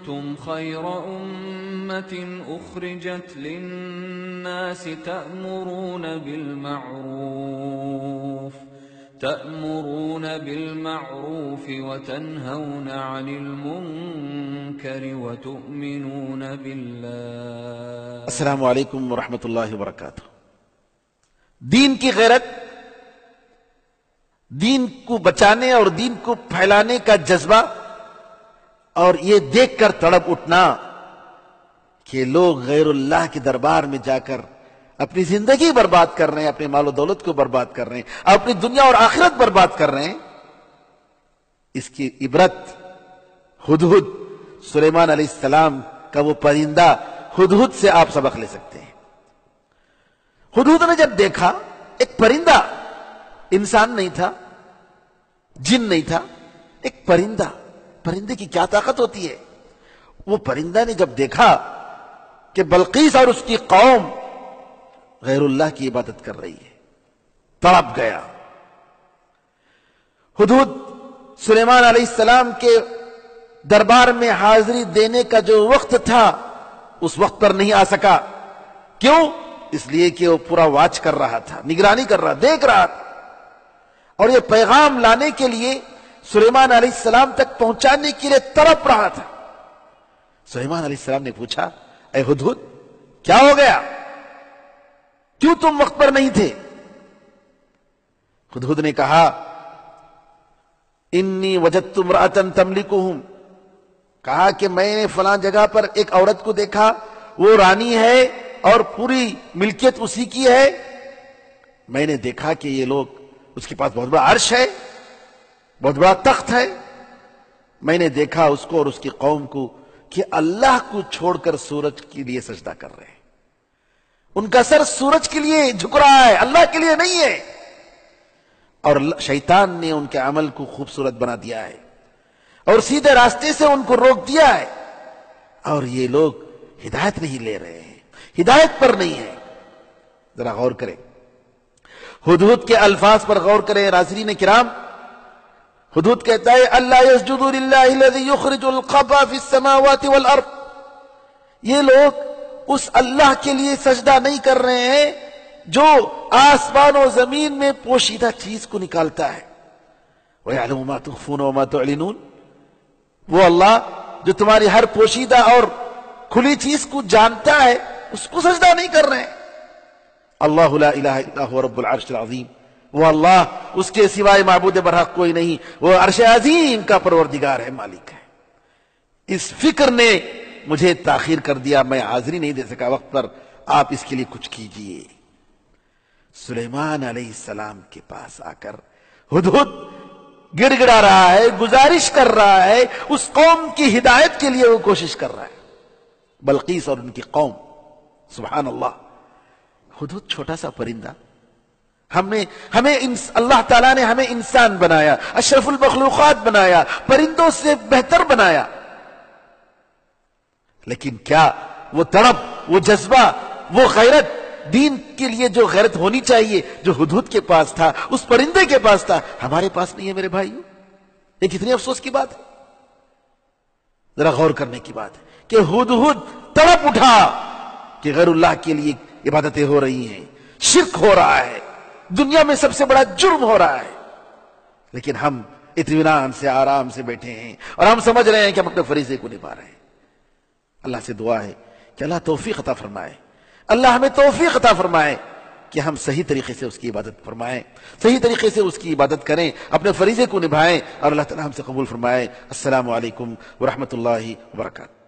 كنتم خير أمة أخرجت للناس تأمرون بالمعروف وتنهون عن المنكر وتؤمنون بالله. السلام علیکم ورحمۃ اللہ وبرکاتہ. دین کی غیرت، دین کو بچانے اور دین کو پھیلانے کا جذبہ، اور یہ دیکھ کر تڑپ اٹھنا کہ لوگ غیر اللہ کے دربار میں جا کر اپنی زندگی برباد کر رہے ہیں، اپنے مال و دولت کو برباد کر رہے ہیں، اپنی دنیا اور آخرت برباد کر رہے ہیں. اس کی عبرت ہدہد، سلیمان علیہ السلام کا وہ پرندہ ہدہد سے آپ سبق لے سکتے ہیں. ہدہد نے جب دیکھا ایک پرندہ، انسان نہیں تھا، جن نہیں تھا، ایک پرندہ، پرندے کی کیا طاقت ہوتی ہے. وہ پرندہ نے جب دیکھا کہ بلقیس اور اس کی قوم غیر اللہ کی عبادت کر رہی ہے، تڑپ گیا. ہدہد سلیمان علیہ السلام کے دربار میں حاضری دینے کا جو وقت تھا اس وقت پر نہیں آ سکا. کیوں؟ اس لیے کہ وہ پورا واچ کر رہا تھا، نگرانی کر رہا، دیکھ رہا تھا، اور یہ پیغام لانے کے لیے سلیمان علیہ السلام تک پہنچانے کے لیے تڑپ رہا تھا. سلیمان علیہ السلام نے پوچھا، اے ہدہد کیا ہو گیا، کیوں تم وقت پر نہیں تھے؟ ہدہد نے کہا، انی وجدت امرأۃ تملکہم، کہا کہ میں نے فلاں جگہ پر ایک عورت کو دیکھا، وہ رانی ہے اور پوری ملکیت اسی کی ہے. میں نے دیکھا کہ یہ لوگ، اس کے پاس بہت بڑا عرش ہے، بہت بڑا تخت ہے. میں نے دیکھا اس کو اور اس کی قوم کو کہ اللہ کو چھوڑ کر سورج کے لیے سجدہ کر رہے ہیں. ان کا سر سورج کے لیے جھک رہا ہے، اللہ کے لیے نہیں ہے. اور شیطان نے ان کے عمل کو خوبصورت بنا دیا ہے اور سیدھے راستے سے ان کو روک دیا ہے، اور یہ لوگ ہدایت نہیں لے رہے ہیں، ہدایت پر نہیں ہے. ذرا غور کریں، ہدہد کے الفاظ پر غور کریں ناظرین کرام. ہدہد کہتا ہے، اللہ یسجد للہ الذی یخرج الخبأ فی السماوات والارض. یہ لوگ اس اللہ کے لیے سجدہ نہیں کر رہے ہیں جو آسمان و زمین میں پوشیدہ چیز کو نکالتا ہے. وَيَعْلَمُ مَا تُخْفُونَ وَمَا تُعْلِنُونَ. وہ اللہ جو تمہاری ہر پوشیدہ اور کھلی چیز کو جانتا ہے، اس کو سجدہ نہیں کر رہے ہیں. اللہ لا الہ الا هو رب العرش العظیم. وہ اللہ، اس کے سوائے معبود برحق کوئی نہیں، وہ عرش عظیم کا پروردگار ہے، مالک ہے. اس فکر نے مجھے تاخیر کر دیا، میں حاضری نہیں دے سکا وقت پر، آپ اس کے لیے کچھ کیجئے. سلیمان علیہ السلام کے پاس آ کر ہدہد گڑ گڑا رہا ہے، گزارش کر رہا ہے، اس قوم کی ہدایت کے لیے وہ کوشش کر رہا ہے، بلقیس اور ان کی قوم. سبحان اللہ. ہدہد چھوٹا سا پرندہ، ہمیں اللہ تعالیٰ نے ہمیں انسان بنایا، اشرف المخلوقات بنایا، پرندوں سے بہتر بنایا، لیکن کیا وہ تڑپ، وہ جذبہ، وہ غیرت، دین کے لیے جو غیرت ہونی چاہیے، جو ہدہد کے پاس تھا، اس پرندے کے پاس تھا، ہمارے پاس نہیں ہے میرے بھائیوں. یہ کتنی افسوس کی بات ہے، ذرا غور کرنے کی بات ہے کہ ہدہد تڑپ اٹھا کہ غیر اللہ کے لیے عبادتیں ہو رہی ہیں، شرک ہو رہا ہے، دنیا میں سب سے بڑا جرم ہو رہا ہے، لیکن ہم اطمینان سے، آرام سے بیٹھے ہیں اور ہم سمجھ رہے ہیں کہ ہم اپنے فریضے کو نبھا رہے ہیں. اللہ سے دعا ہے کہ اللہ توفیق عطا فرمائے، اللہ ہمیں توفیق عطا فرمائے کہ ہم صحیح طریقے سے اس کی عبادت فرمائیں، صحیح طریقے سے اس کی عبادت کریں، اپنے فریضے کو نبھائیں، اور اللہ تعالی ہم سے قبول فرمائے. السلام علیکم ورحمۃ اللہ وبرکاتہ.